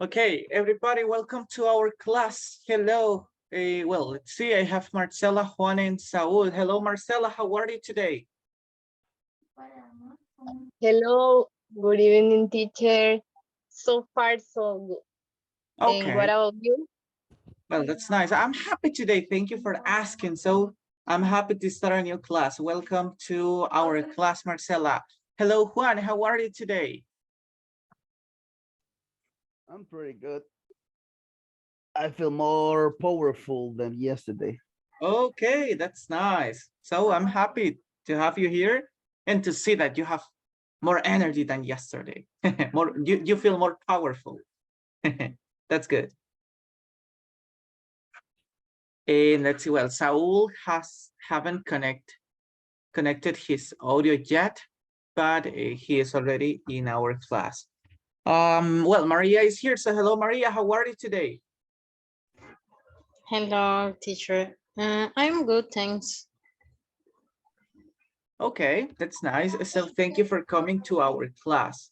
Okay, everybody, welcome to our class. Hello. Well, let's see. I have Marcela, Juan, and Saul. Hello, Marcela. How are you today? Hello, good evening, teacher. So far, so good. And what Okay, about you? well, that's nice. I'm happy today. Thank you for asking. So I'm happy to start a new class. Welcome to our class, Marcela. Hello, Juan. How are you today? I'm pretty good. I feel more powerful than yesterday. Okay, that's nice. So I'm happy to have you here and to see that you have more energy than yesterday. You feel more powerful. That's good. And let's see. Well, Saul haven't connected his audio yet, but he is already in our class. Well, Maria is here. So hello, Maria. How are you today? Hello, teacher. I'm good, thanks. Okay, that's nice. So thank you for coming to our class.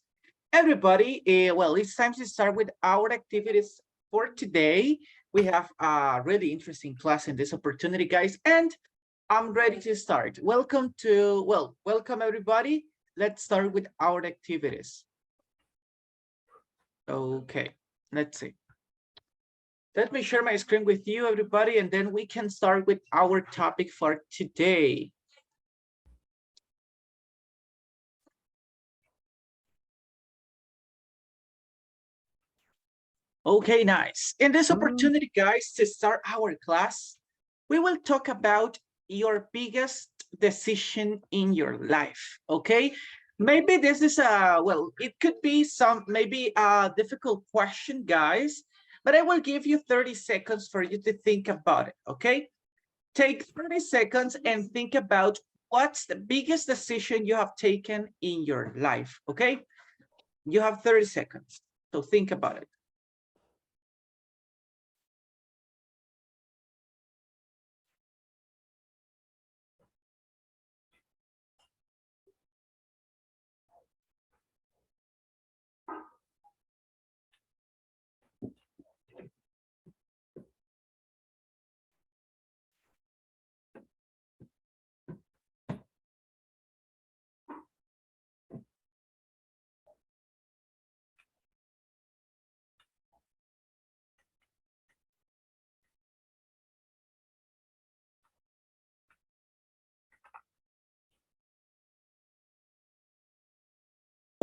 Everybody, well, it's time to start with our activities for today. We have a really interesting class in this opportunity, guys, and I'm ready to start. Welcome everybody. Let's start with our activities. Okay, let's see. Let me share my screen with you, everybody, and then we can start with our topic for today. Okay, nice. In this opportunity, guys, to start our class, we will talk about your biggest decision in your life, okay? Maybe this is it could be maybe a difficult question, guys, but I will give you 30 seconds for you to think about it, okay? Take 30 seconds and think about what's the biggest decision you have taken in your life, okay? You have 30 seconds, so think about it.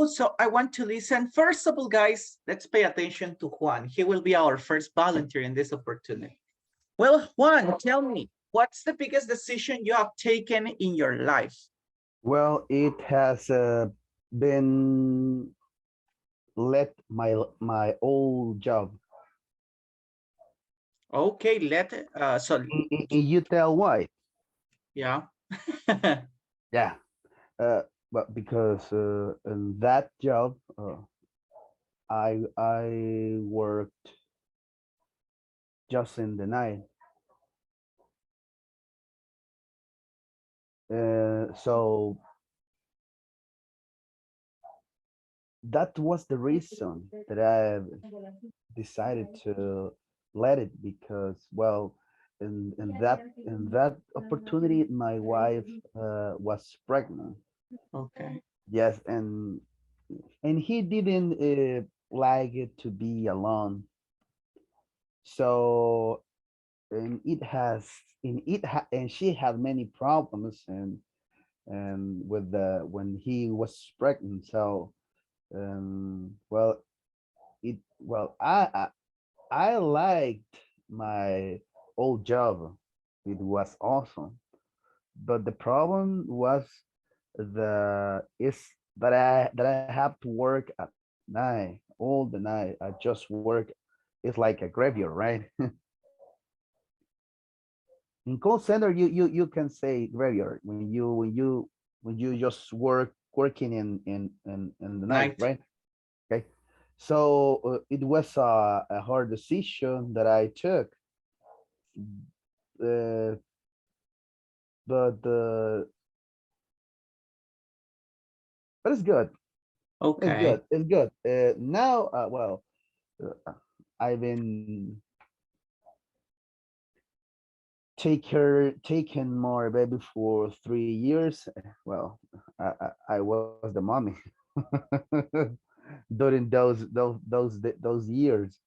So I want to listen. First of all, guys, let's pay attention to Juan. He will be our first volunteer in this opportunity. Well, Juan, tell me, what's the biggest decision you have taken in your life? Well, it has been let my old job. Okay, You tell why? yeah. Yeah, but because in that job, I worked just in the night. So that was the reason that I decided to let it because well in that opportunity my wife was pregnant. Okay. Yes, and he didn't like it to be alone. So and it has and she had many problems and with the when he was pregnant. So well it well I liked my old job. It was awesome. But the problem was the is that I have to work at night, all the night. I just work. It's like a graveyard, right? In call center, you can say graveyard when you just working in the night, Night. right? Okay. So it was a hard decision that I took. Uh, but but it's good. It's Okay. good. It's good. Now, well, I've been taking more baby for 3 years. Well, I was the mommy during those years.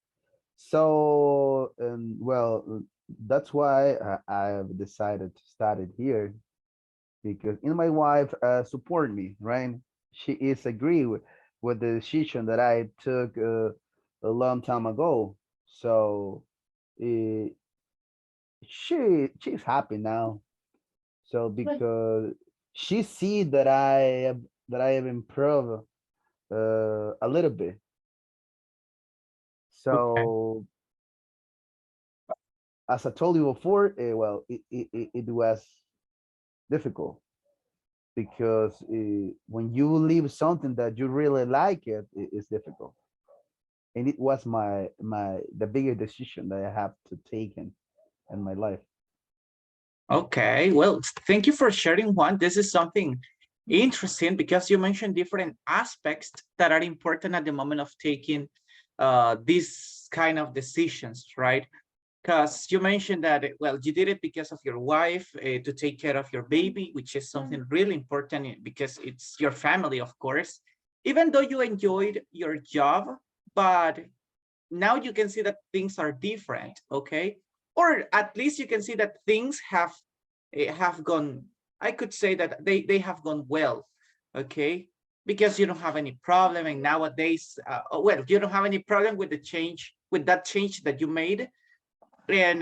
So, well, that's why I've decided to start it here, because my wife support me, right? She is agree with the decision that I took a long time ago. So uh, she's happy now. So because she see that I have improved a little bit. Okay. So as I told you before, well, it was difficult because when you leave something that you really like it's difficult. And it was the biggest decision that I have to take in my life. Okay, well, thank you for sharing one. This is something interesting because you mentioned different aspects that are important at the moment of taking these kind of decisions, right? Because you mentioned that, well, you did it because of your wife to take care of your baby, which is something really important because it's your family, of course. Even though you enjoyed your job, but now you can see that things are different, okay? Or at least you can see that things have gone, I could say that they have gone well, okay? Because you don't have any problem, and nowadays, well, you don't have any problem with the change, with that change that you made, and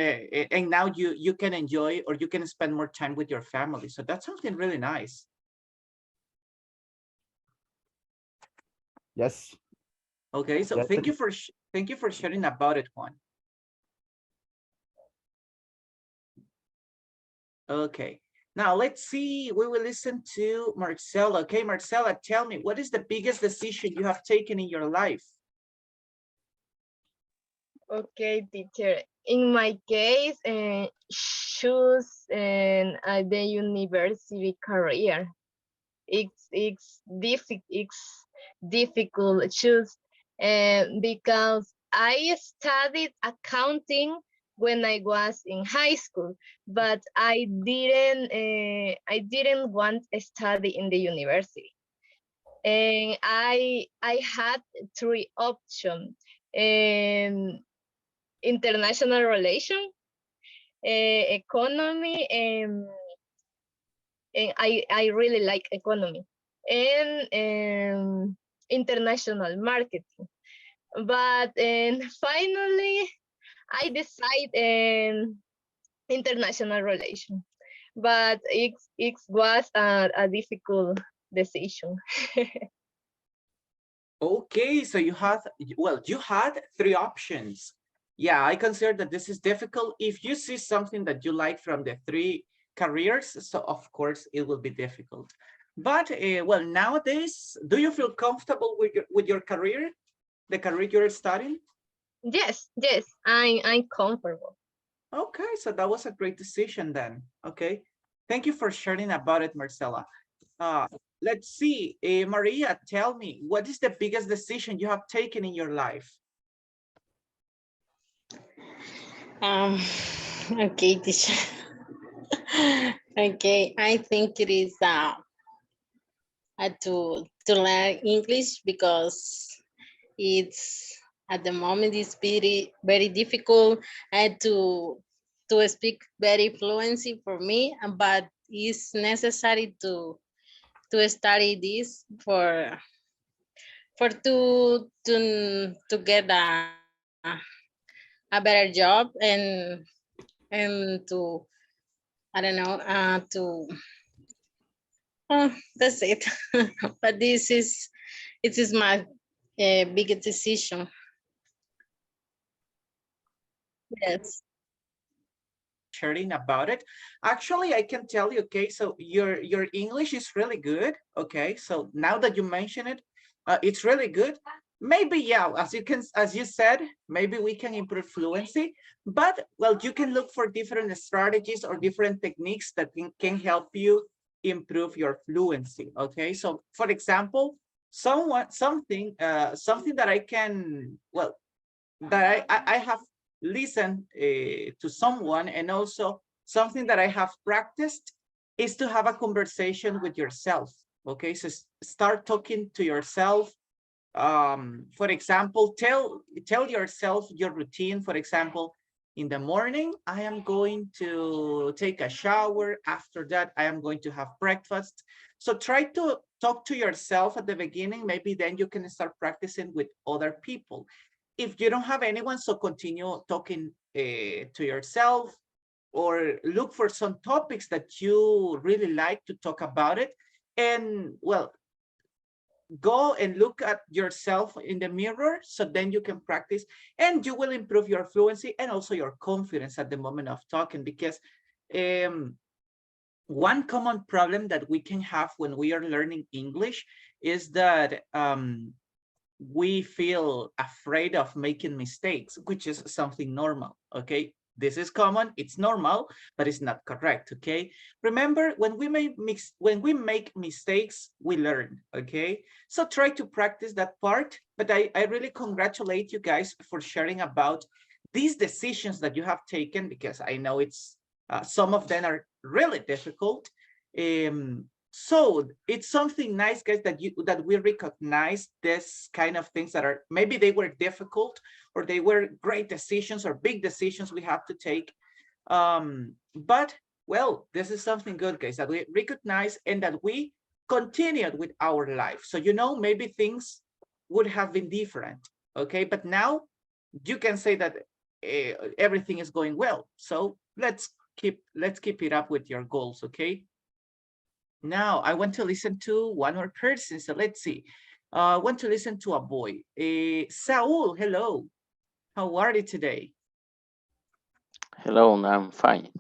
now you can enjoy or you can spend more time with your family. So that's something really nice. Yes. Okay, so Yes. thank you for sharing about it, Juan. Okay, now let's see. We will listen to Marcela. Okay, Marcela, tell me, what is the biggest decision you have taken in your life? Okay, teacher. In my case, choose the university career. It's difficult choose, because I studied accounting when I was in high school, but I didn't want to study in the university, and I had three options: international relation, economy, and I really like economy, and international marketing. But finally, I decide international relation. But it was a difficult decision. Okay, so you had, well, you had three options. Yeah, I consider that this is difficult. If you see something that you like from the three careers, so of course it will be difficult. But well, nowadays, do you feel comfortable with your career, the career you're studying? Yes, I'm comfortable. Okay, so that was a great decision then. Okay, thank you for sharing about it, Marcela. Uh, let's see, Maria, tell me, what is the biggest decision you have taken in your life? Um, okay, teacher. Okay, I think it is to learn English because it's at the moment it's very difficult to speak very fluency for me, but it's necessary to study this for to get a better job and to I don't know that's it. But it is my biggest decision. Yes. Sharing about it. Actually, I can tell you, okay, so your English is really good. Okay, so now that you mention it, it's really good. Maybe, yeah, as you said, maybe we can improve fluency, but well, you can look for different strategies or different techniques that can help you improve your fluency. Okay, so for example, something that I can, well, that I have listened to someone, and also something that I have practiced is to have a conversation with yourself. Okay, so start talking to yourself. For example, tell yourself your routine. For example, in the morning, I am going to take a shower. After that, I am going to have breakfast. So try to talk to yourself at the beginning. Maybe then you can start practicing with other people. If you don't have anyone, so continue talking to yourself, or look for some topics that you really like to talk about it. And well, go and look at yourself in the mirror, so then you can practice, and you will improve your fluency and also your confidence at the moment of talking. Because one common problem that we can have when we are learning English is that we feel afraid of making mistakes, which is something normal. Okay, this is common, it's normal, but it's not correct. Okay, remember, when we make mistakes, we learn. Okay, so try to practice that part. But I really congratulate you guys for sharing about these decisions that you have taken, because I know it's some of them are really difficult. So it's something nice, guys, that we recognize this kind of things that are, maybe they were difficult, or they were great decisions or big decisions we have to take. But well, this is something good, guys, that we recognize, and that we continued with our life. So maybe things would have been different. Okay, but now you can say that everything is going well. So let's keep it up with your goals. Okay. Now I want to listen to one more person. So let's see. I want to listen to a boy. Saul, hello. How are you today? Hello, I'm fine.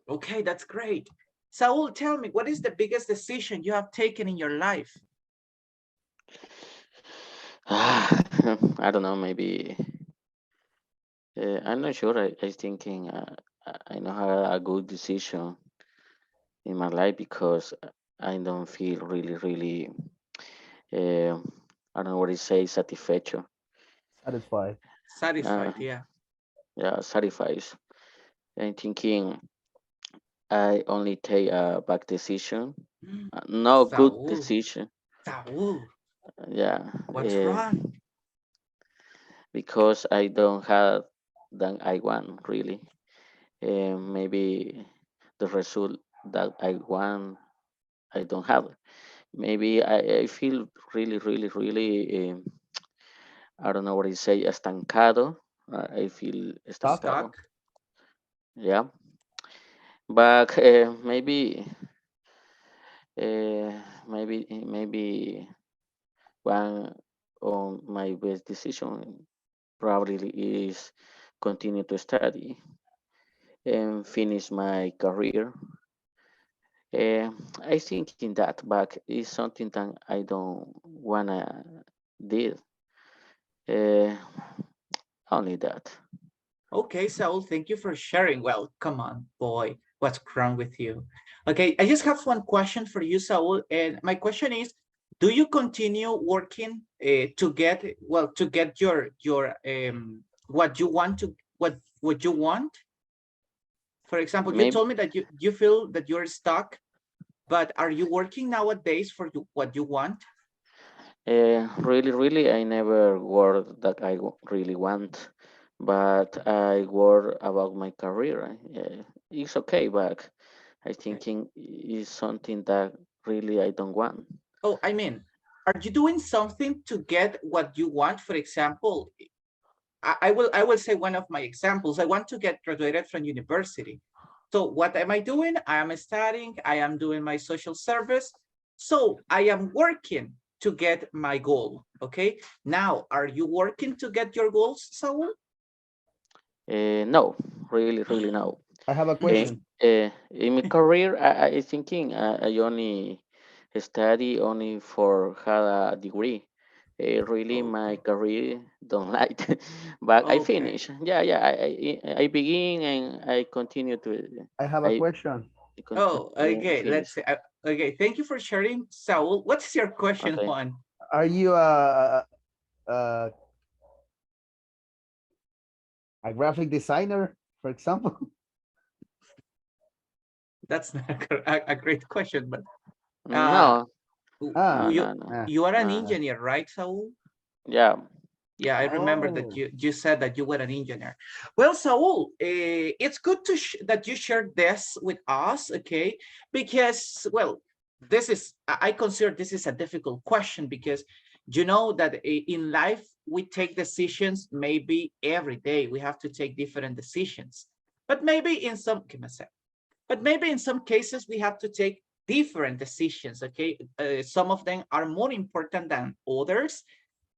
Okay, that's great. Saul, tell me, what is the biggest decision you have taken in your life? I don't know, maybe I'm not sure. I thinking I know how a good decision in my life because I don't feel really uh, I don't know what to say satisfaction. Satisfied. Satisfied, Uh, yeah. yeah, satisfies. I'm thinking I only take a bad decision, no good Saul, decision. Saul, Yeah, what's wrong? because I don't have than I want really. Maybe the result that I want I don't have. Maybe I feel really I don't know what to say estancado. I feel Stuck. estancado. Stuck? Yeah, but uh, maybe one of my best decision probably is continue to study and finish my career. I thinking that, but it's something that I don't wanna did. Uh, only that. Okay, Saul, thank you for sharing. Well, come on, boy, what's wrong with you? Okay, I just have one question for you, Saul, and my question is, do you continue working to get your what you want to what you want? For example, you Maybe told me that you feel that you're stuck, but are you working nowadays for what you want? really I never work that really want, but I work about my career. It's okay, but I Okay. thinking is something that really I don't want. Oh, I mean, are you doing something to get what you want? For example, I will say one of my examples. I want to get graduated from university. So what am I doing? I am studying, I am doing my social service. So I am working to get my goal. Okay. Now, are you working to get your goals, Saul? No, really no. I have a In, Mm, question. in my career, I thinking I only study only for have a degree. Really, my okay. career don't like, but I Okay. finish. Yeah. I begin and I continue to I have a I question. Oh, okay. finish. Let's see. Okay. Thank you for sharing, Saul. What's your question, Okay. Juan? Are you uh A graphic designer, for example. That's not a great question, but No, Ah, you ah, you are an no. engineer, right, Saul? Yeah. Yeah, I remember that oh, you said that you were an engineer. Well, Saul, it's good to that you shared this with us, okay? Because, well, this is, I consider this is a difficult question because you know that in life we take decisions maybe every day. We have to take different decisions, but maybe in some, give me a sec. But maybe in some cases we have to take different decisions, okay? Some of them are more important than others.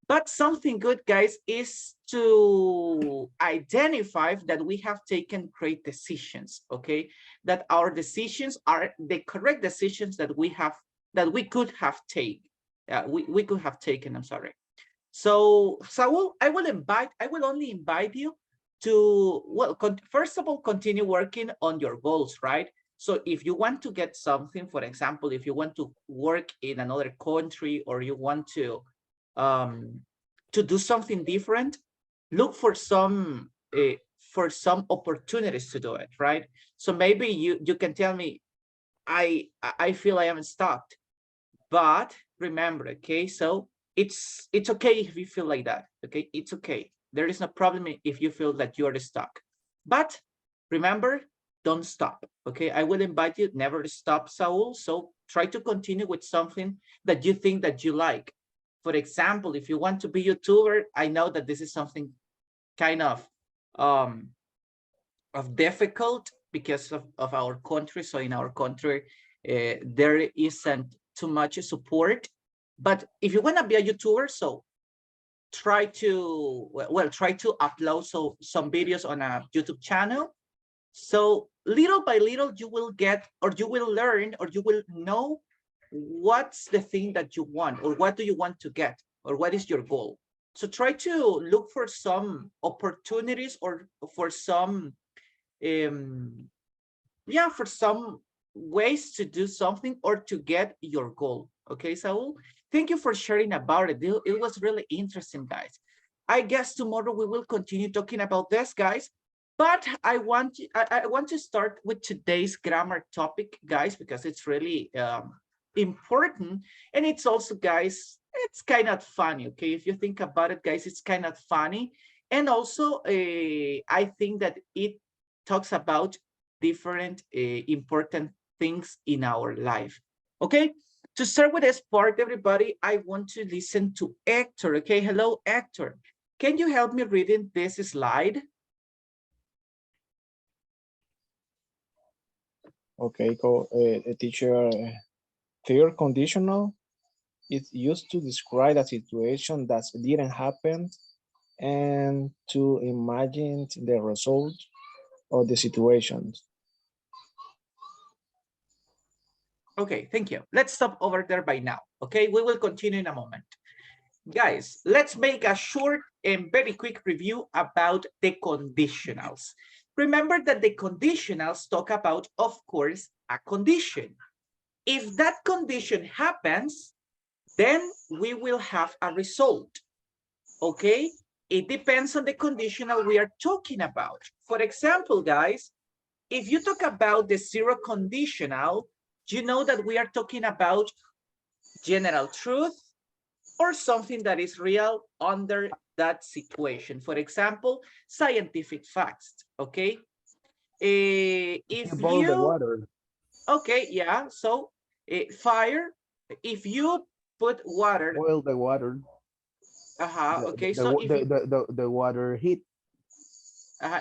But something good, guys, is to identify that we have taken great decisions, okay? That our decisions are the correct decisions that we could have taken. We could have taken, I'm sorry. So, Saul, I will only invite you to, well, first of all, continue working on your goals, right? So if you want to get something, for example, if you want to work in another country or you want um, to do something different, look for some opportunities to do it, right? So maybe you can tell me, I feel I am stuck, but remember, okay, so it's okay if you feel like that, okay, it's okay. There is no problem if you feel that you are stuck, but remember, don't stop, okay? I will invite you never to stop, Saul. So try to continue with something that you think that you like. For example, if you want to be a YouTuber, I know that this is something kind of difficult because of our country. So in our country, there isn't too much support. But if you want to be a YouTuber, so try to, well, try to upload some videos on a YouTube channel. So little by little, you will get, or you will learn, or you will know what's the thing that you want, or what do you want to get, or what is your goal. So try to look for some opportunities or for some yeah, for some ways to do something or to get your goal. Okay, Saul, thank you for sharing about it. It was really interesting, guys. I guess tomorrow we will continue talking about this, guys. But I want to start with today's grammar topic, guys, because it's really important, and it's also, guys, it's kind of funny. Okay, if you think about it, guys, it's kind of funny, and also I think that it talks about different important things in our life. Okay, to start with this part, everybody, I want to listen to Hector. Okay, hello, Hector. Can you help me reading this slide? Okay, teacher. Third conditional is used to describe a situation that didn't happen and to imagine the result of the situation. Okay, thank you. Let's stop over there by now. Okay, we will continue in a moment. Guys, let's make a short and very quick review about the conditionals. Remember that the conditionals talk about, of course, a condition. If that condition happens, then we will have a result. Okay, it depends on the conditional we are talking about. For example, guys, if you talk about the zero conditional, you know that we are talking about general truth or something that is real under that situation. For example, scientific facts, okay? If you boil the you, water. okay, yeah, so fire, if you put water, Boil the water. okay, so The water heat.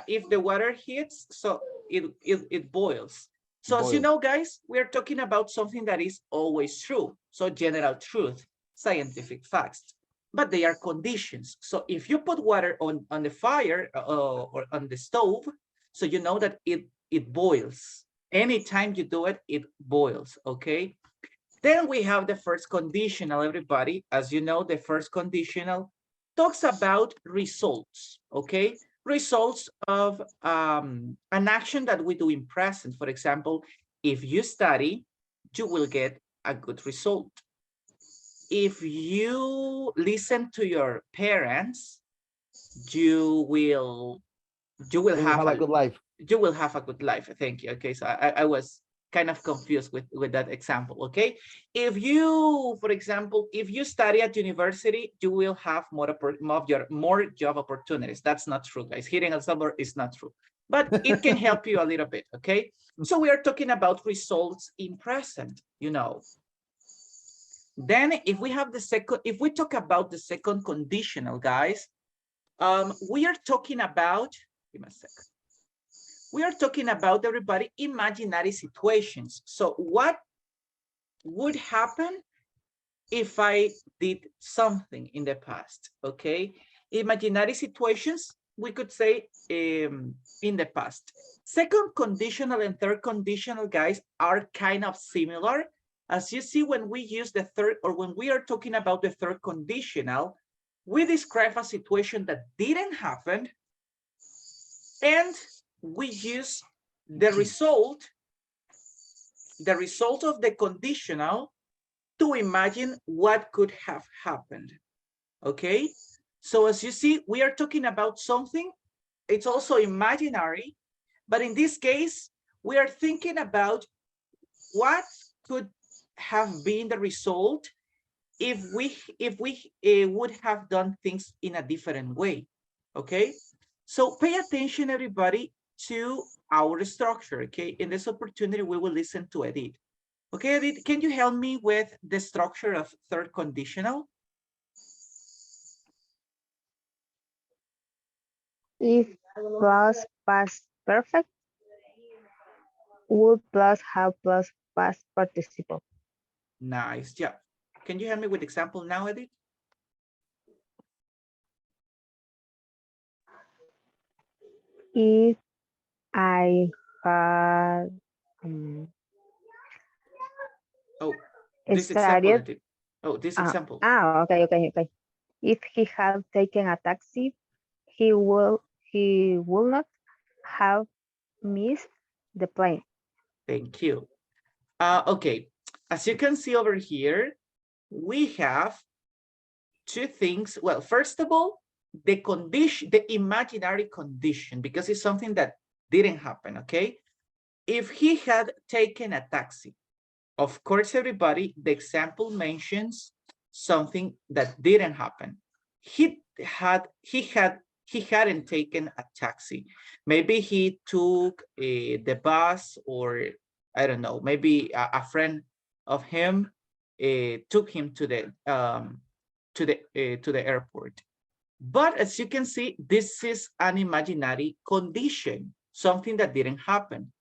if the water heats, so it boils. So as you Boil. know, guys, we're talking about something that is always true. So general truth, scientific facts, but they are conditions. So if you put water on the fire or on the stove, so you know that it boils. Anytime you do it, it boils, okay? Then we have the first conditional, everybody. As you know, the first conditional talks about results, okay? Results of an action that we do in present. For example, if you study, you will get a good result. If you listen to your parents, you will You will You will have a good life. You will have a good life. Thank you. Okay, so I was kind of confused with that example. Okay, if you, for example, if you study at university, you will have more job opportunities. That's not true, guys. Here in El Salvador is not true, but it can help you a little bit. Okay, so we are talking about results in present, you know. Then if we have the second, if we talk about the second conditional, guys, we are talking about, give me a second. We are talking about, everybody, imaginary situations. So what would happen if I did something in the past? Okay, imaginary situations, we could say in the past. Second conditional and third conditional, guys, are kind of similar. As you see, when we use the third, or when we are talking about the third conditional, we describe a situation that didn't happen, and we use the result of the conditional to imagine what could have happened. Okay, so as you see, we are talking about something, it's also imaginary, but in this case, we are thinking about what could have been the result if we would have done things in a different way. Okay, so pay attention, everybody, to our structure. Okay, in this opportunity, we will listen to Edith. Okay, Edith, can you help me with the structure of third conditional? If plus past perfect, would plus have plus past participle. Nice job. Can you help me with example now, Edith? If I had Oh, this example, studied, Edith. Oh, this example. okay. If he had taken a taxi, he will not have missed the plane. Thank you. Okay, as you can see over here, we have two things. Well, first of all, the condition, the imaginary condition, because it's something that didn't happen. Okay, if he had taken a taxi, of course, everybody, the example mentions something that didn't happen. He hadn't taken a taxi. Maybe he took the bus, or I don't know, maybe a friend of him took him to the airport. But as you can see, this is an imaginary condition, something that didn't happen.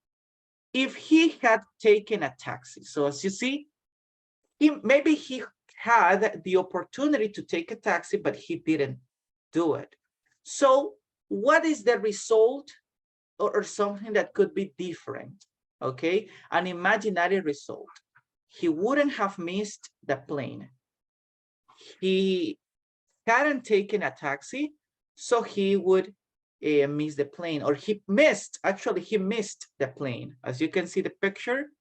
If he had taken a taxi, so as you see, maybe he had the opportunity to take a taxi, but he didn't do it. So what is the result, or something that could be different? Okay, an imaginary result. He wouldn't have missed the plane. He hadn't taken a taxi, so he would miss the plane, or he missed the plane. As you can see the picture,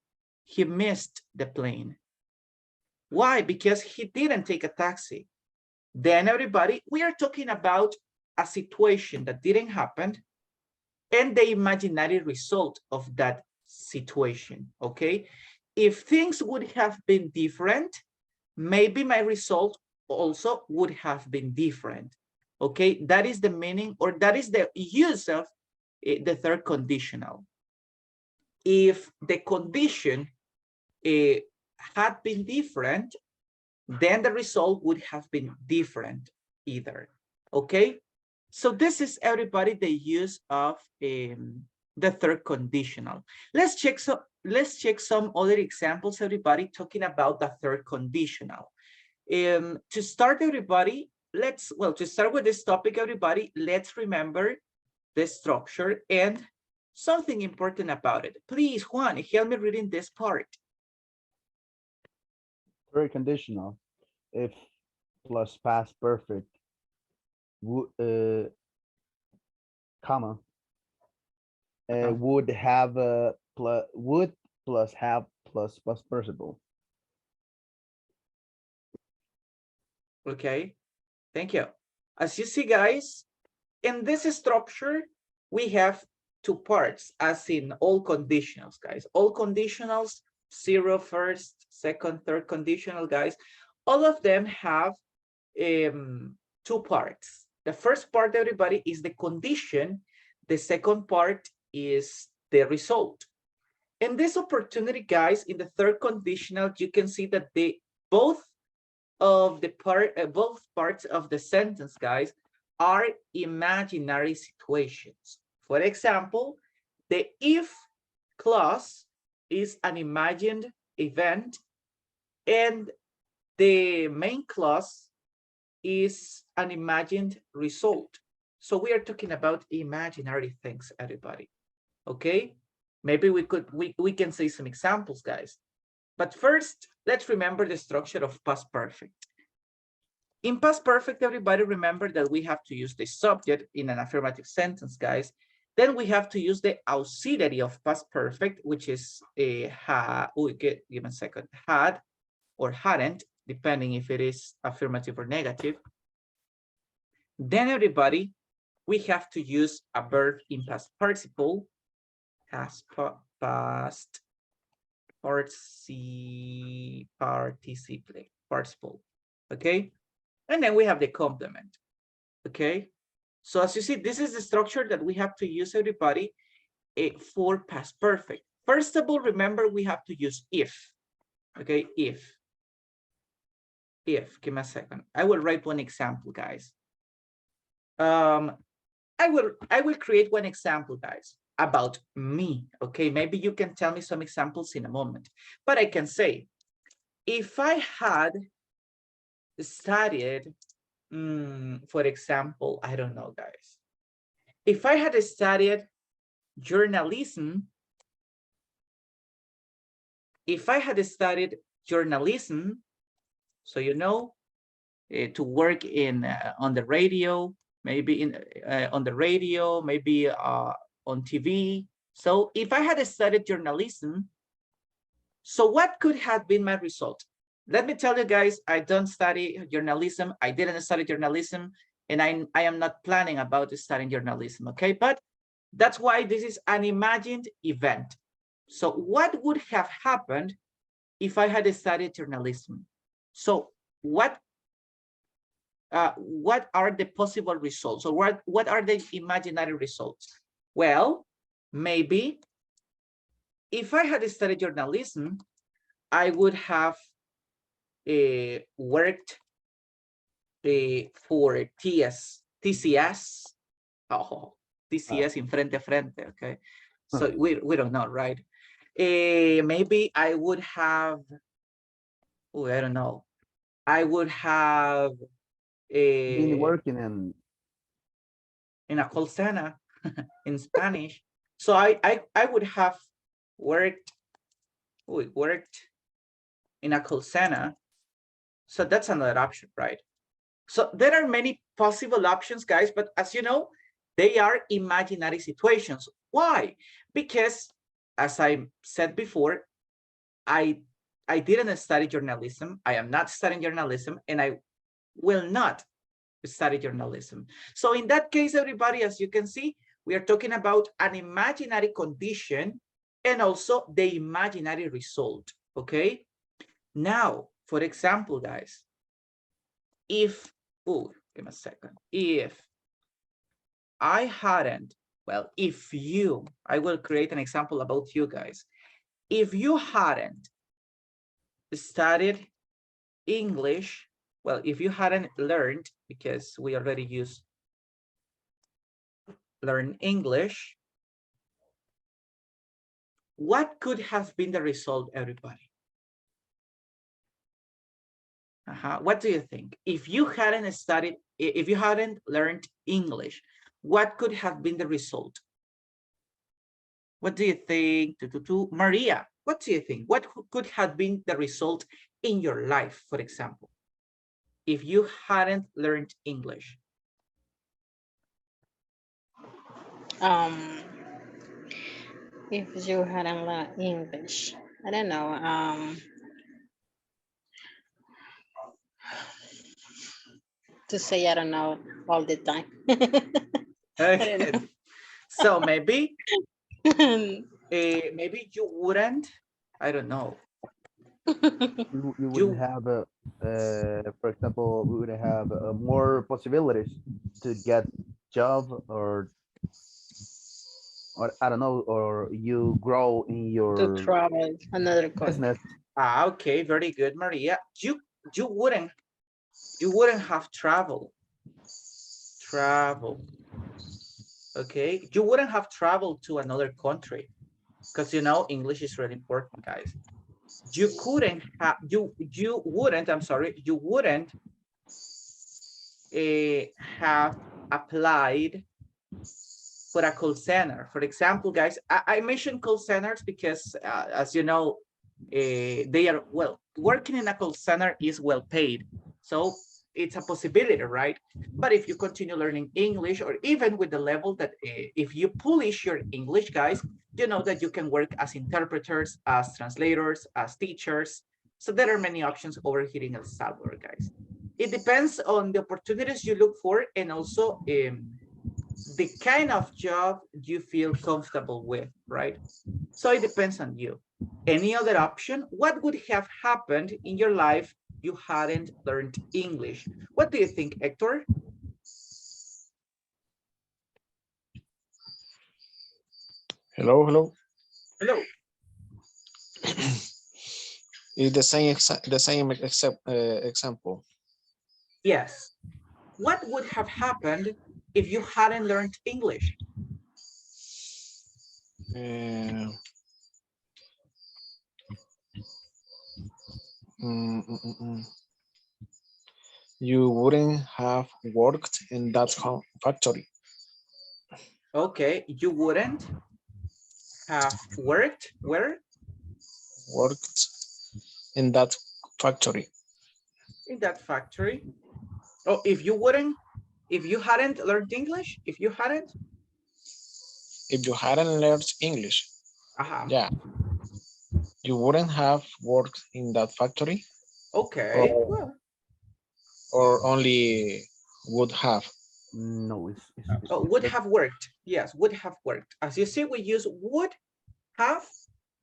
he missed the plane. Why? Because he didn't take a taxi. Then, everybody, we are talking about a situation that didn't happen and the imaginary result of that situation. Okay, if things would have been different, maybe my result also would have been different. Okay, that is the meaning, or that is the use of the third conditional. If the condition had been different, then the result would have been different either. Okay, so this is, everybody, the use of the third conditional. Let's check some other examples, everybody, talking about the third conditional. To start, everybody, to start with this topic, everybody, let's remember the structure and something important about it. Please, Juan, help me reading this part. Very conditional. If plus past perfect, comma, would have a plus, would plus have plus participle. Okay, thank you. As you see, guys, in this structure, we have two parts, as in all conditionals, guys. All conditionals, 0, first, second, third conditional, guys. All of them have two parts. The first part, everybody, is the condition. The second part is the result. In this opportunity, guys, in the third conditional, you can see that both parts of the sentence, guys, are imaginary situations. For example, the if clause is an imagined event, and the main clause is an imagined result. So we are talking about imaginary things, everybody. Okay, maybe we can say some examples, guys. But first, let's remember the structure of past perfect. In past perfect, everybody remember that we have to use the subject in an affirmative sentence, guys. Then we have to use the auxiliary of past perfect, which is give me a second, had or hadn't, depending if it is affirmative or negative. Then everybody, we have to use a verb in past participle, past participle, okay? And then we have the complement, okay? So as you see, this is the structure that we have to use, everybody, for past perfect. First of all, remember we have to use if, okay? If, give me a second. I will write one example, guys. I will create one example, guys, about me, okay? Maybe you can tell me some examples in a moment, but I can say, if I had studied, for example, I don't know, guys. If I had studied journalism, so you know, to work in on the radio, maybe on the radio, maybe on TV. So if I had studied journalism, so what could have been my result? Let me tell you guys, I don't study journalism. I didn't study journalism, and I am not planning about studying journalism, okay? But that's why this is an imagined event. So what would have happened if I had studied journalism? So what are the possible results, or what are the imaginary results? Well, maybe if I had studied journalism, I would have worked for TCS. Oh, TCS in frente a frente, okay? So we don't know, right? Maybe I would have, I don't know. I would have Been working in a call center in Spanish. So I would have worked in a call center. So that's another option, right? So there are many possible options, guys, but as you know, they are imaginary situations. Why? Because as I said before, I didn't study journalism. I am not studying journalism, and I will not study journalism. So in that case, everybody, as you can see, we are talking about an imaginary condition and also the imaginary result, okay? Now, for example, guys, if, give me a second, if I hadn't, well, if you, I will create an example about you guys. If you hadn't studied English, well, if you hadn't learned, because we already use learn English, what could have been the result, everybody? What do you think? If you hadn't studied, if you hadn't learned English, what could have been the result? What do you think? Maria, what do you think? What could have been the result in your life, for example, if you hadn't learned English? If you hadn't learned English, I don't know. To say I don't know all the time. I don't know. So maybe maybe you wouldn't, I don't know. You wouldn't have for example, we would have more possibilities to get job, or I don't know, or you grow in To your travel another country. business. Okay, very good, Maria. You wouldn't have travel. Okay, you wouldn't have traveled to another country because you know English is really important, guys. You couldn't have you wouldn't, I'm sorry, you wouldn't have applied for a call center. For example, guys, I mentioned call centers because as you know, they are, well, working in a call center is well paid. So it's a possibility, right? But if you continue learning English, or even with the level that if you polish your English, guys, you know that you can work as interpreters, as translators, as teachers. So there are many options over here in El Salvador, guys. It depends on the opportunities you look for, and also the kind of job you feel comfortable with, right? So it depends on you. Any other option? What would have happened in your life you hadn't learned English? What do you think, Hector? Hello, hello. Hello. It's the same example. Yes. What would have happened if you hadn't learned English? Uh, mm, mm, mm, mm. You wouldn't have worked in that factory. Okay, you wouldn't have worked where? Worked in that factory. In that factory. Oh, if you wouldn't, if you hadn't learned English, if you hadn't? If you hadn't learned English, yeah, you wouldn't have worked in that factory. Okay, well. Or only would have. No, Would have worked. Yes, would have worked. As you see, we use would have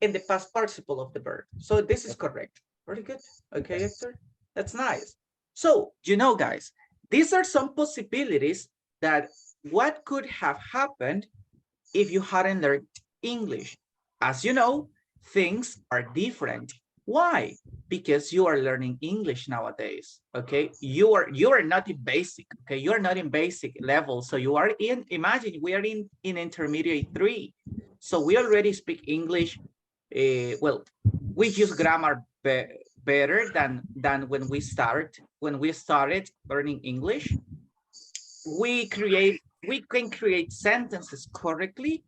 in the past participle of the verb. So this is correct. Very good. Okay, Hector. That's nice. So, you know, guys, these are some possibilities that what could have happened if you hadn't learned English. As you know, things are different. Why? Because you are learning English nowadays. Okay, you are not in basic. Okay, you are not in basic level. So you are in. Imagine we are in intermediate 3. So we already speak English. Well, we use grammar better than when we started learning English. We can create sentences correctly.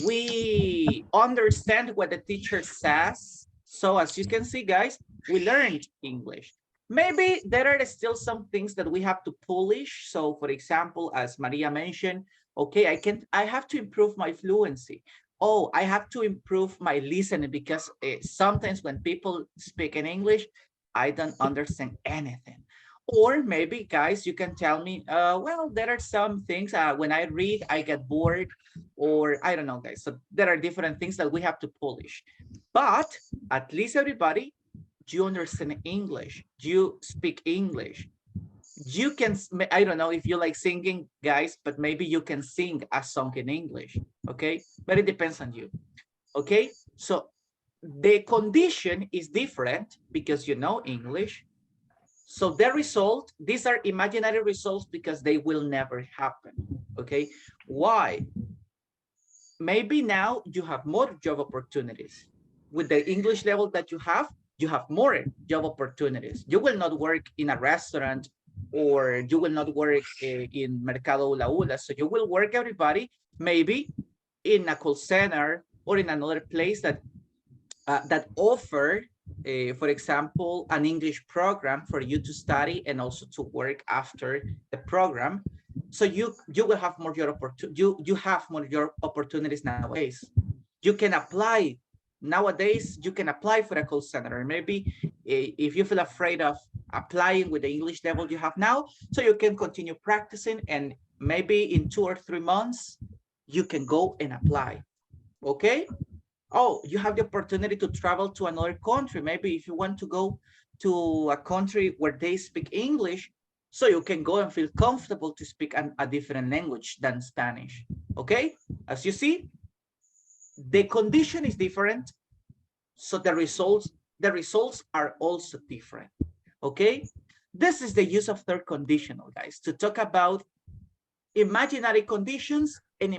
We understand what the teacher says. So as you can see, guys, we learned English. Maybe there are still some things that we have to polish. So for example, as Maria mentioned, okay, I have to improve my fluency. Oh, I have to improve my listening because sometimes when people speak in English, I don't understand anything. Or maybe, guys, you can tell me, well, there are some things when I read, I get bored, or I don't know, guys. So there are different things that we have to polish. But at least everybody, you understand English, you speak English. You can, I don't know if you like singing, guys, but maybe you can sing a song in English, okay? But it depends on you, okay? So the condition is different because you know English. So the result, these are imaginary results because they will never happen, okay? Why? Maybe now you have more job opportunities. With the English level that you have more job opportunities. You will not work in a restaurant, or you will not work in Mercado Ula Ula. So you will work, everybody, maybe in a call center or in another place that offer, for example, an English program for you to study and also to work after the program. So you will have more job opportunities. You have more job opportunities nowadays. You can apply nowadays. You can apply for a call center. And maybe if you feel afraid of applying with the English level you have now, so you can continue practicing, and maybe in 2 or 3 months you can go and apply. Okay. Oh, you have the opportunity to travel to another country. Maybe if you want to go to a country where they speak English, so you can go and feel comfortable to speak a different language than Spanish. Okay, as you see, the condition is different, so the results are also different. Okay, this is the use of third conditional, guys, to talk about imaginary conditions and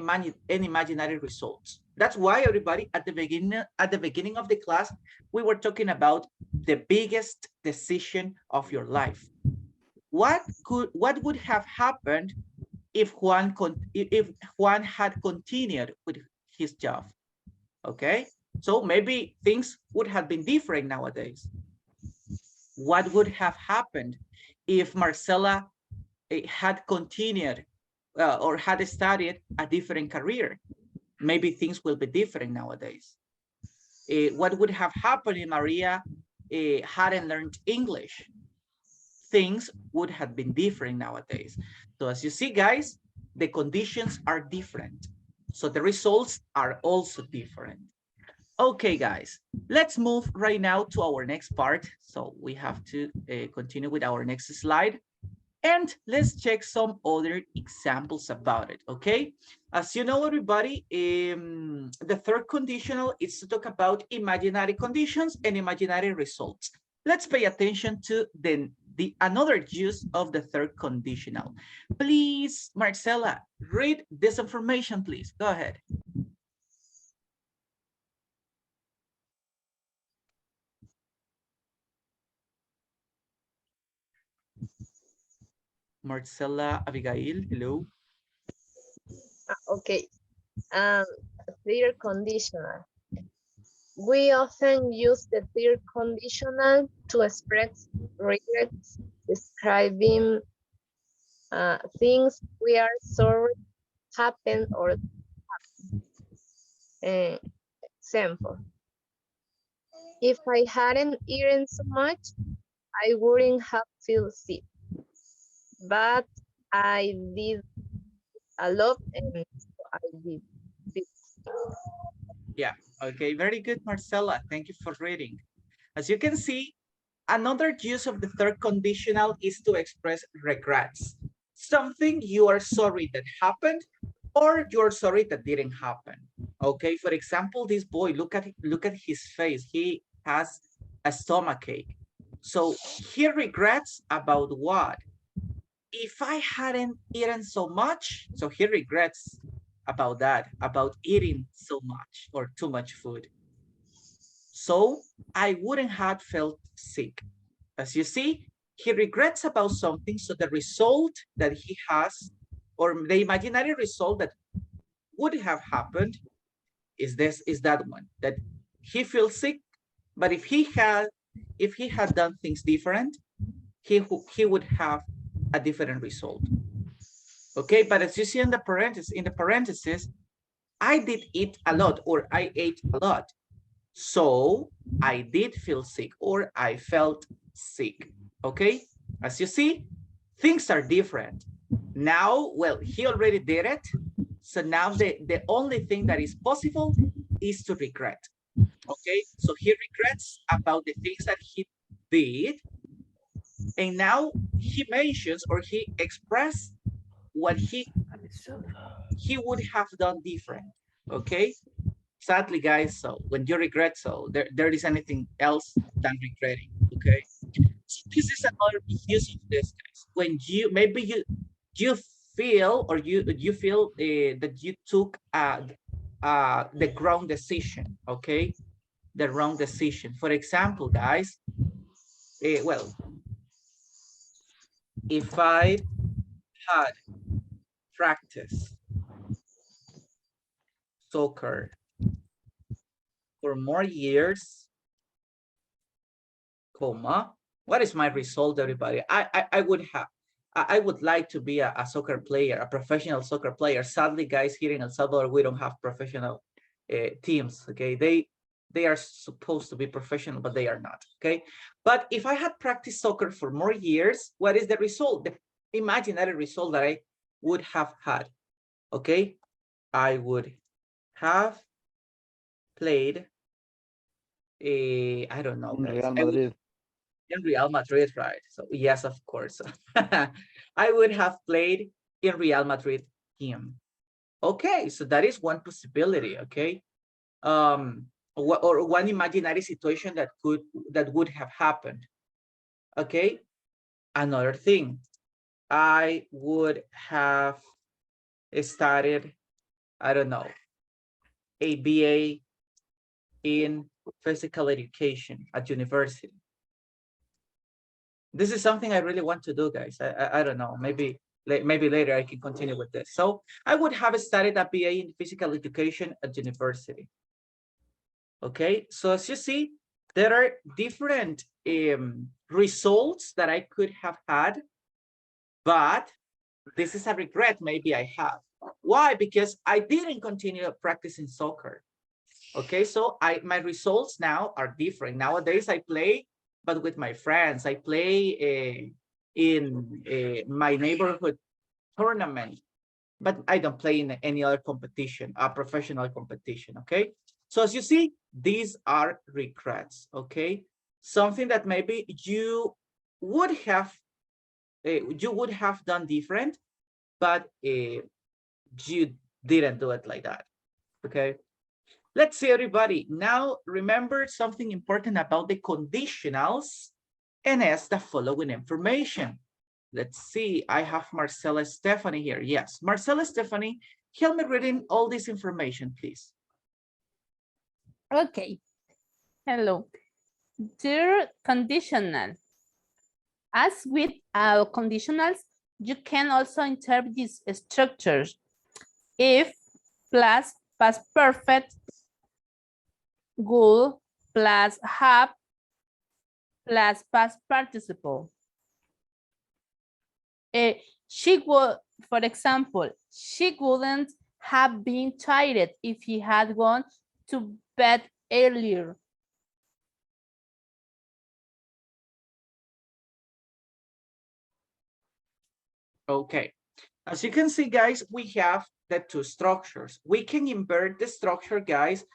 imaginary results. That's why, everybody, at the beginning of the class, we were talking about the biggest decision of your life. What would have happened if Juan had continued with his job? Okay, so maybe things would have been different nowadays. What would have happened if Marcela had continued or had studied a different career? Maybe things will be different nowadays. What would have happened if Maria hadn't learned English? Things would have been different nowadays. So as you see, guys, the conditions are different. So the results are also different. Okay, guys, let's move right now to our next part. So we have to continue with our next slide. And let's check some other examples about it, okay? As you know, everybody, the third conditional is to talk about imaginary conditions and imaginary results. Let's pay attention to another use of the third conditional. Please, Marcela, read this information, please. Go ahead. Marcela Abigail, hello. Okay. Third conditional. We often use the third conditional to express regrets, describing things we are sorry happened or example. If I hadn't eaten so much, I wouldn't have feel sick. But I did a lot and I did. Yeah, okay, very good, Marcela. Thank you for reading. As you can see, another use of the third conditional is to express regrets. Something you are sorry that happened or you're sorry that didn't happen. Okay, for example, this boy, look at his face. He has a stomachache. So he regrets about what? If I hadn't eaten so much, so he regrets about that, about eating so much or too much food. So I wouldn't have felt sick. As you see, he regrets about something, so the result that he has, or the imaginary result that would have happened is that one, that he feels sick, but if he had done things different, he would have a different result. Okay, but as you see in the parentheses, I did eat a lot, or I ate a lot. So I did feel sick, or I felt sick. Okay, as you see, things are different. Now, well, he already did it. So now the only thing that is possible is to regret. Okay, so he regrets about the things that he did. And now he mentions, or he expressed what he would have done different. Okay, sadly, guys, so when you regret, so there is anything else than regretting. Okay, so this is another use of this, guys. When maybe you feel, or you feel that you took the wrong decision. Okay, the wrong decision. For example, guys, well, if I had practiced soccer for more years, comma, what is my result, everybody? I would like to be a soccer player, a professional soccer player. Sadly, guys, here in El Salvador, we don't have professional teams. Okay, they are supposed to be professional, but they are not. Okay, but if I had practiced soccer for more years, what is the result? The imaginary result that I would have had. Okay, I would have played I don't know, In guys. Real Madrid. In Real Madrid, right? So yes, of course. I would have played in Real Madrid team. Okay, so that is one possibility. Okay, or one imaginary situation that would have happened. Okay, another thing, I would have started, I don't know, a BA in physical education at university. This is something I really want to do, guys. I don't know, maybe later I can continue with this. So I would have studied a BA in physical education at university. Okay, so as you see, there are different results that I could have had, but this is a regret maybe I have. Why? Because I didn't continue practicing soccer. Okay, so my results now are different. Nowadays I play, but with my friends. I play in my neighborhood tournament, but I don't play in any other competition, a professional competition. Okay, so as you see, these are regrets. Okay, something that maybe you would have done different, but you didn't do it like that. Okay, let's see, everybody. Now remember something important about the conditionals and ask the following information. Let's see, I have Marcela Stephanie here. Yes, Marcela Stephanie, help me reading all this information, please. Okay. Hello. Dear conditional. As with our conditionals, you can also interpret these structures. If plus past perfect, would plus have plus past participle. She would, for example, she wouldn't have been tired if he had gone to bed earlier. Okay, as you can see, guys, we have the two structures. We can invert the structure, guys,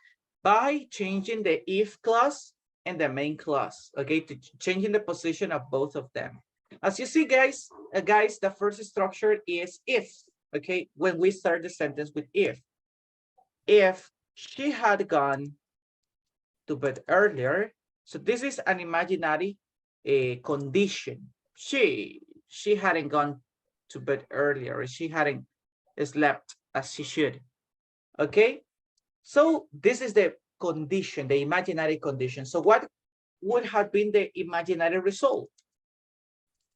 by changing the if clause and the main clause, okay, to changing the position of both of them. As you see, guys, the first structure is if, okay, when we start the sentence with if she had gone to bed earlier, so this is an imaginary condition. She hadn't gone to bed earlier, she hadn't slept as she should. Okay, so this is the condition, the imaginary condition. So what would have been the imaginary result?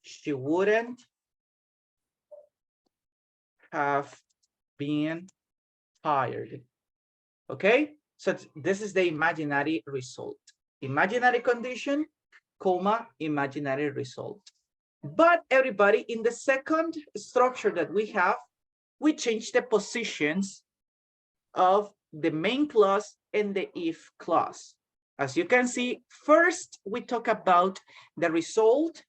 She wouldn't have been tired. Okay, so this is the imaginary result. Imaginary condition, comma, imaginary result. But everybody, in the second structure that we have, we change the positions of the main clause and the if clause. As you can see, first we talk about the result,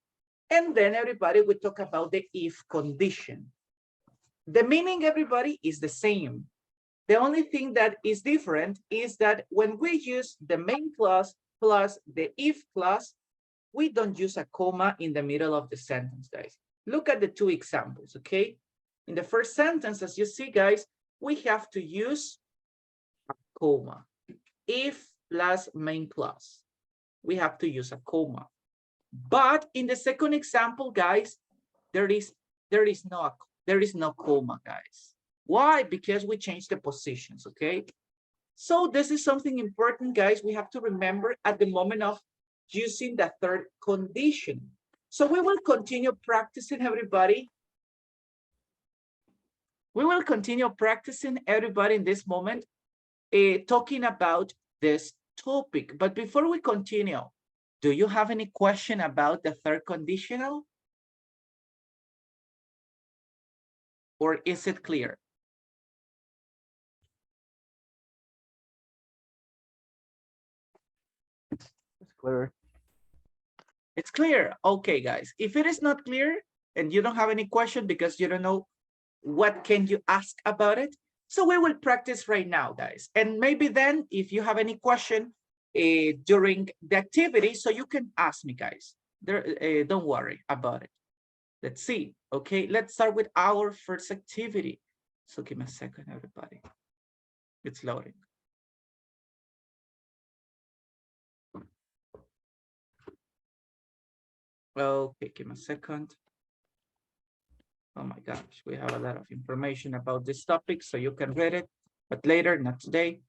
and then everybody we talk about the if condition. The meaning, everybody, is the same. The only thing that is different is that when we use the main clause plus the if clause, we don't use a comma in the middle of the sentence, guys. Look at the two examples, okay? In the first sentence, as you see, guys, we have to use a comma. If plus main clause, we have to use a comma. But in the second example, guys, there is no comma, guys. Why? Because we changed the positions, okay? So this is something important, guys. We have to remember at the moment of using the third condition. So we will continue practicing, everybody. We will continue practicing, everybody, in this moment, talking about this topic. But before we continue, do you have any question about the third conditional? Or is it clear? It's clear. It's clear. Okay, guys. If it is not clear and you don't have any question because you don't know what can you ask about it, So we will practice right now, guys. And maybe then if you have any question during the activity, so you can ask me, guys. Don't worry about it. Let's see. Okay, let's start with our first activity. So give me a second, everybody. It's loading. Okay, give me a second. Oh my gosh, we have a lot of information about this topic, so you can read it, but later, not today.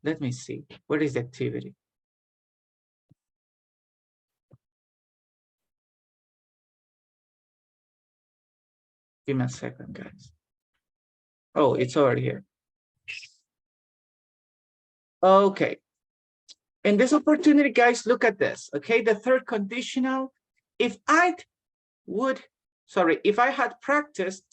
Let me see. What is the activity? Give me a second, guys. Oh, it's over here. Okay. In this opportunity, guys, look at this. Okay, the third conditional. If I had practiced,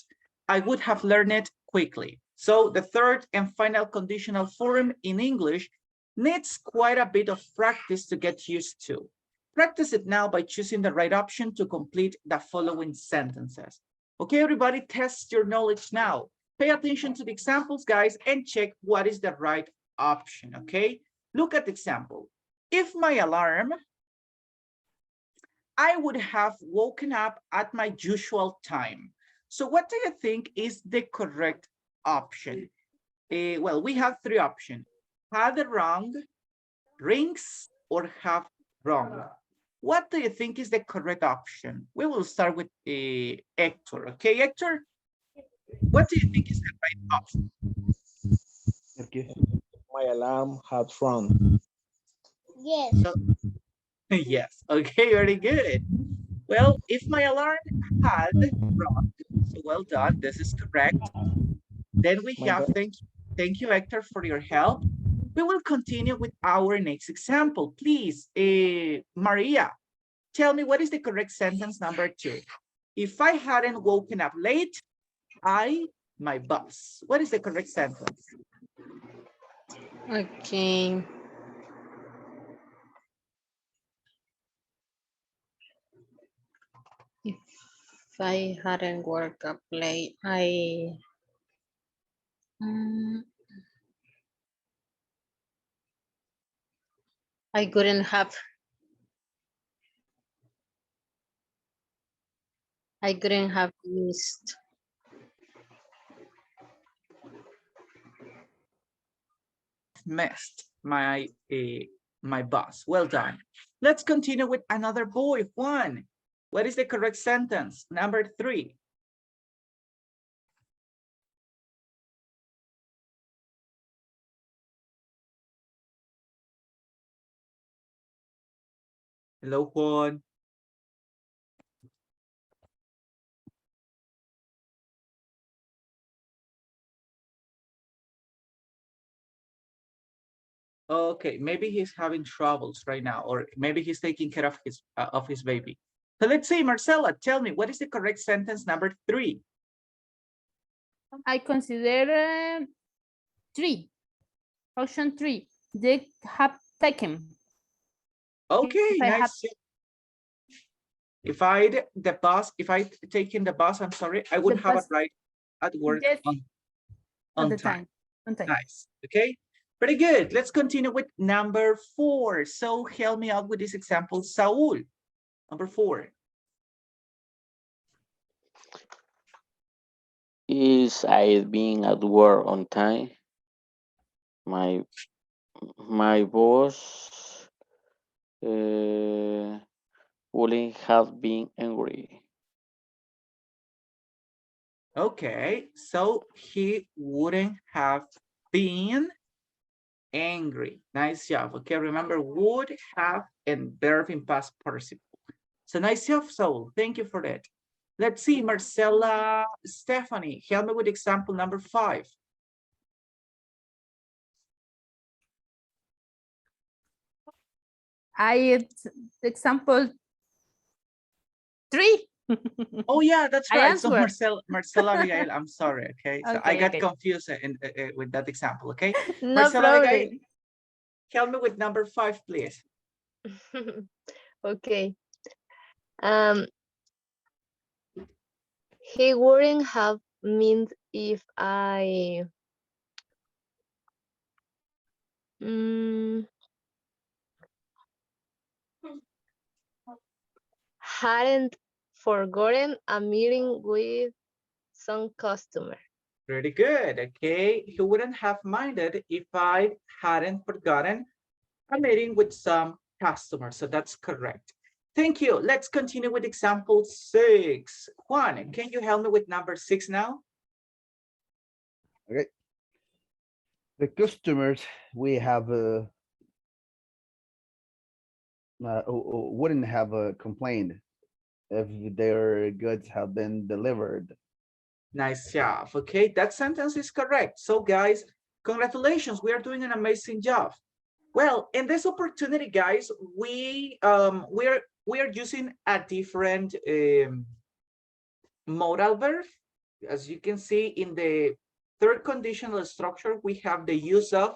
I would have learned it quickly. So the third and final conditional form in English needs quite a bit of practice to get used to. Practice it now by choosing the right option to complete the following sentences. Okay, everybody, test your knowledge now. Pay attention to the examples, guys, and check what is the right option, okay? Look at the example. If my alarm, I would have woken up at my usual time. So what do you think is the correct option? Well, we have three options. Have the wrong, rings, or have wrong. What do you think is the correct option? We will start with Hector. Okay, Hector? What do you think is the right option? Okay. My alarm had run. Yes. So, yes, okay, very good. Well, if my alarm had rung, so well done, this is correct. Then we My have, God. thank you, Hector, for your help. We will continue with our next example. Please, Maria, tell me what is the correct sentence number 2? If I hadn't woken up late, my boss. What is the correct sentence? Okay. If I hadn't worked up late, I couldn't have missed. Missed my boss. Well done. Let's continue with another boy, Juan. What is the correct sentence? Number 3. Hello, Juan. Okay, maybe he's having troubles right now, or maybe he's taking care of his baby. So let's see, Marcela, tell me, what is the correct sentence number 3? I consider 3. Option 3. They have taken. Okay, If I have- nice. If I'd taken the bus, I'm sorry, I would The have bus. arrived at work Yes, on the time. On time. Nice. Okay, pretty good. Let's continue with number 4. So help me out with this example, Saul. Number 4. Is I being at work on time? My boss wouldn't have been angry. Okay, so he wouldn't have been angry. Nice job. Okay, remember would have and verb in past participle. So nice job, Saul. Thank you for that. Let's see, Marcella, Stephanie, help me with example number 5. Example 3. Oh yeah, that's I right. So answered. Marcela Abigail, I'm sorry. Okay, so I Okay, got okay. confused with that example. Okay, No Marcela Abigail, problem. help me with number 5, please. Okay. He wouldn't have means if I hadn't forgotten a meeting with some customer. Pretty good, okay? He wouldn't have minded if I hadn't forgotten a meeting with some customers, so that's correct. Thank you. Let's continue with example 6. Juan, can you help me with number 6 now? Okay. The customers we have wouldn't have complained if their goods have been delivered. Nice job, okay? That sentence is correct. So guys, congratulations, we are doing an amazing job. Well, in this opportunity, guys, we are using a different modal verb. As you can see in the third conditional structure, we have the use of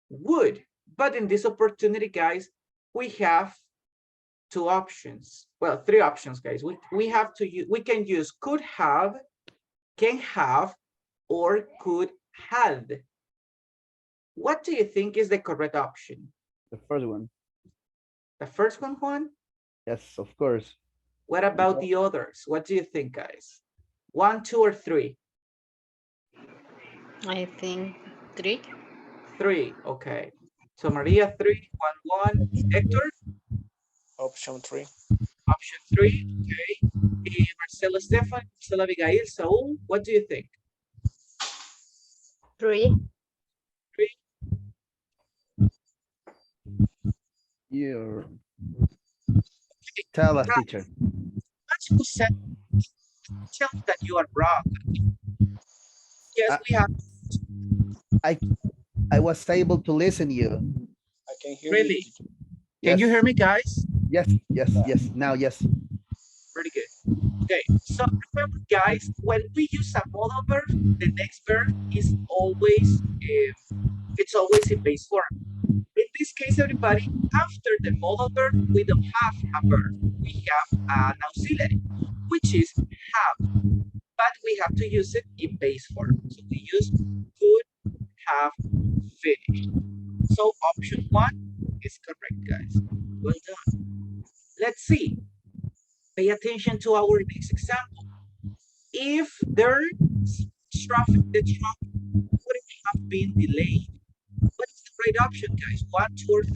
would. But in this opportunity, guys, we have 2 options. Well, 3 options, guys. We can use could have, can have, or could had. What do you think is the correct option? The first one. The first one, Juan? Yes, of course. What about the others? What do you think, guys? 1, 2, or 3? I think 3. 3, okay. So Maria, 3, Juan, 1. Hector, Option 3. option 3, okay. Marcelo, Stefan, Marcelo, Abigail, Saul, what do you think? 3. 3. You tell us, teacher. That's who said, tell me that you are wrong. Yes, we have. I was able to listen you. I can hear Really? you. Can you Yes. hear me, guys? Yes, yes, yes. Now, yes. Pretty good. Okay, so remember, guys, when we use a modal verb, the next verb is always it's always in base form. In this case, everybody, after the modal verb, we don't have a verb. We have an auxiliary, which is have, but we have to use it in base form. So we use could have finished. So option 1 is correct, guys. Well done. Let's see. Pay attention to our next example. If there's traffic, the truck wouldn't have been delayed. What is the right option, guys? 1, 2, or 3?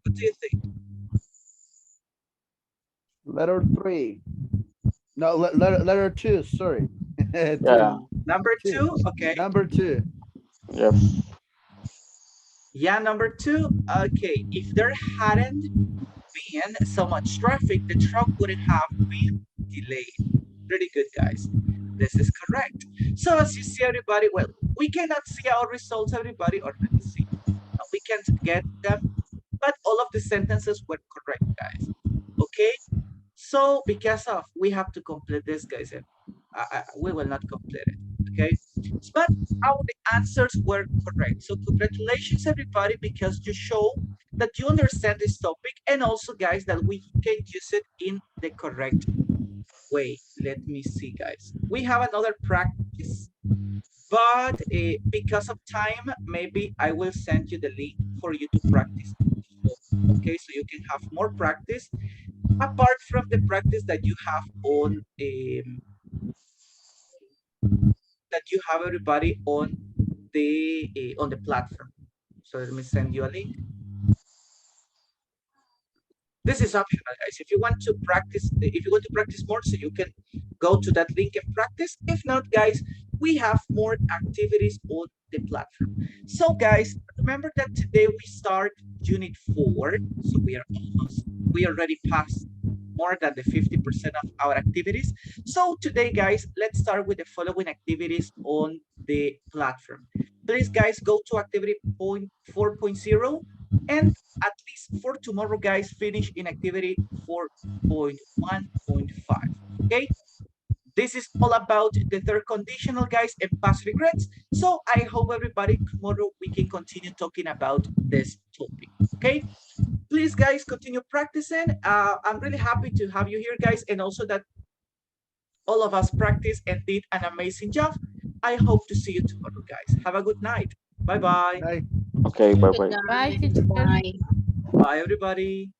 What do you think? Letter 3. No, letter 2, sorry. Yeah. Number 2, okay. Number 2. Yes. Yeah, number 2, okay. If there hadn't been so much traffic, the truck wouldn't have been delayed. Pretty good, guys. This is correct. So as you see, everybody, well, we cannot see our results, everybody, or let me see. We can't get them, but all of the sentences were correct, guys. Okay, so because of, we have to complete this, guys, and we will not complete it, okay? But all the answers were correct. So congratulations, everybody, because you show that you understand this topic, and also, guys, that we can use it in the correct way. Let me see, guys. We have another practice, but because of time, maybe I will send you the link for you to practice. Okay, so you can have more practice apart from the practice that you have on everybody on the platform. So let me send you a link. This is optional, guys. If you want to practice more, so you can go to that link and practice. If not, guys, we have more activities on the platform. So, guys, remember that today we start Unit 4. So we already passed more than the 50% of our activities. So today, guys, let's start with the following activities on the platform. Please, guys, go to activity 4.0 and at least for tomorrow, guys, finish in activity 4.1.5. Okay, this is all about the third conditional, guys, and past regrets. So I hope everybody tomorrow we can continue talking about this topic. Okay, please, guys, continue practicing. I'm really happy to have you here, guys, and also that all of us practiced and did an amazing job. I hope to see you tomorrow, guys. Have a good night. Bye-bye. Bye. Okay, bye bye. Good Bye, night. teacher. Bye. Bye, everybody.